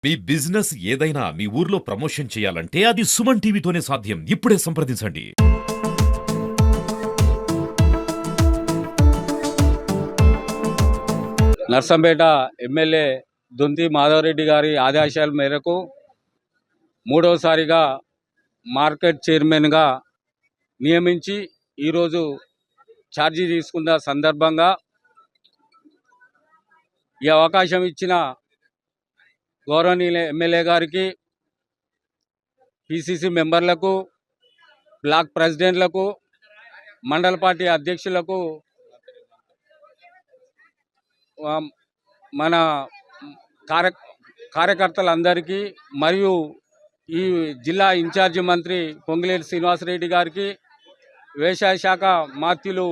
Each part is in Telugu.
మీ బిజినెస్ ఏదైనా మీ ఊర్లో ప్రమోషన్ చేయాలంటే అది సుమన్ టీవీతోనే సాధ్యం. ఇప్పుడే సంప్రదించండి. నర్సంపేట ఎమ్మెల్యే దొంతి మాధవరెడ్డి గారి ఆదేశాల మేరకు మూడవసారిగా మార్కెట్ చైర్మన్గా నియమించి ఈరోజు ఛార్జీ తీసుకున్న సందర్భంగా ఈ అవకాశం ఇచ్చిన గౌరవనీయ ఎమ్మెల్యే గారికి, పిసిసి మెంబర్లకు, బ్లాక్ ప్రెసిడెంట్లకు, మండల పార్టీ అధ్యక్షులకు, మన కార్యకర్తలందరికీ మరియు ఈ జిల్లా ఇన్ఛార్జి మంత్రి పొంగిలేటి శ్రీనివాసరెడ్డి గారికి, వ్యవసాయ శాఖ మాత్యులు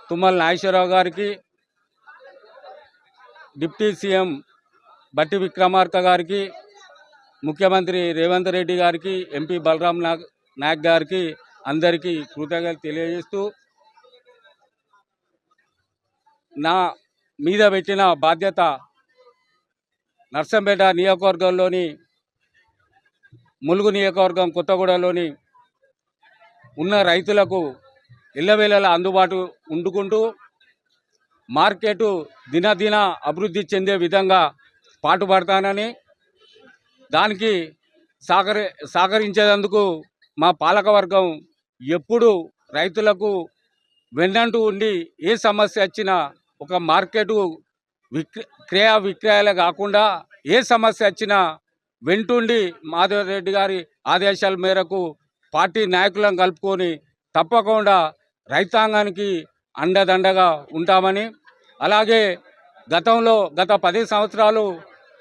తుమ్మల నాగేశ్వరరావు గారికి, డిప్యూటీ సీఎం బట్టి విక్రమార్క గారికి, ముఖ్యమంత్రి రేవంత్ రెడ్డి గారికి, ఎంపీ బలరాం నాయక్ గారికి అందరికీ కృతజ్ఞతలు తెలియజేస్తూ, నా మీద పెట్టిన బాధ్యత నర్సంపేట నియోజకవర్గంలోని ములుగు నియోజకవర్గం కొత్తగూడలోని ఉన్న రైతులకు ఎల్లవేళలా అందుబాటు ఉండుకుంటూ మార్కెట్ దినదిన అభివృద్ధి చెందే విధంగా పాటుపడతానని, దానికి సహకరించేందుకు మా పాలకవర్గం ఎప్పుడు రైతులకు వెన్నంటూ ఉండి ఏ సమస్య వచ్చినా ఒక మార్కెట్ క్రయ విక్రయాలే కాకుండా ఏ సమస్య వచ్చినా వెంటుండి మాధవరెడ్డి గారి ఆదేశాల మేరకు పార్టీ నాయకులను కలుపుకొని తప్పకుండా రైతాంగానికి అండదండగా ఉంటామని, అలాగే గత 10 సంవత్సరాలు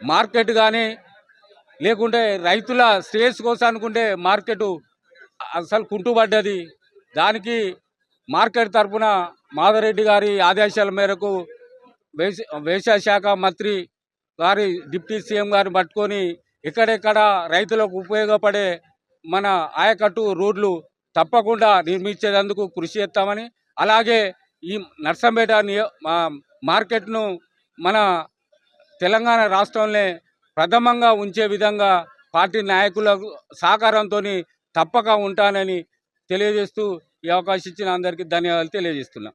మార్కెట్ కానీ లేకుంటే రైతుల శ్రేయస్సు కోసం అనుకుంటే మార్కెట్ అసలు కుంటుపడ్డది. దానికి మార్కెట్ తరఫున మాధవరెడ్డి గారి ఆదేశాల మేరకు వ్యవసాయ శాఖ మంత్రి గారి డిప్యూటీ సీఎం గారిని పట్టుకొని ఎక్కడెక్కడ రైతులకు ఉపయోగపడే మన ఆయకట్టు రోడ్లు తప్పకుండా నిర్మించేందుకు కృషి చేస్తామని, అలాగే ఈ నర్సంపేట మార్కెట్ను మన తెలంగాణ రాష్ట్రంలో ప్రథమంగా ఉంచే విధంగా పార్టీ నాయకుల సహకారంతో తప్పక ఉంటానని తెలియజేస్తూ ఈ అవకాశం ఇచ్చిన అందరికీ ధన్యవాదాలు తెలియజేస్తున్నా.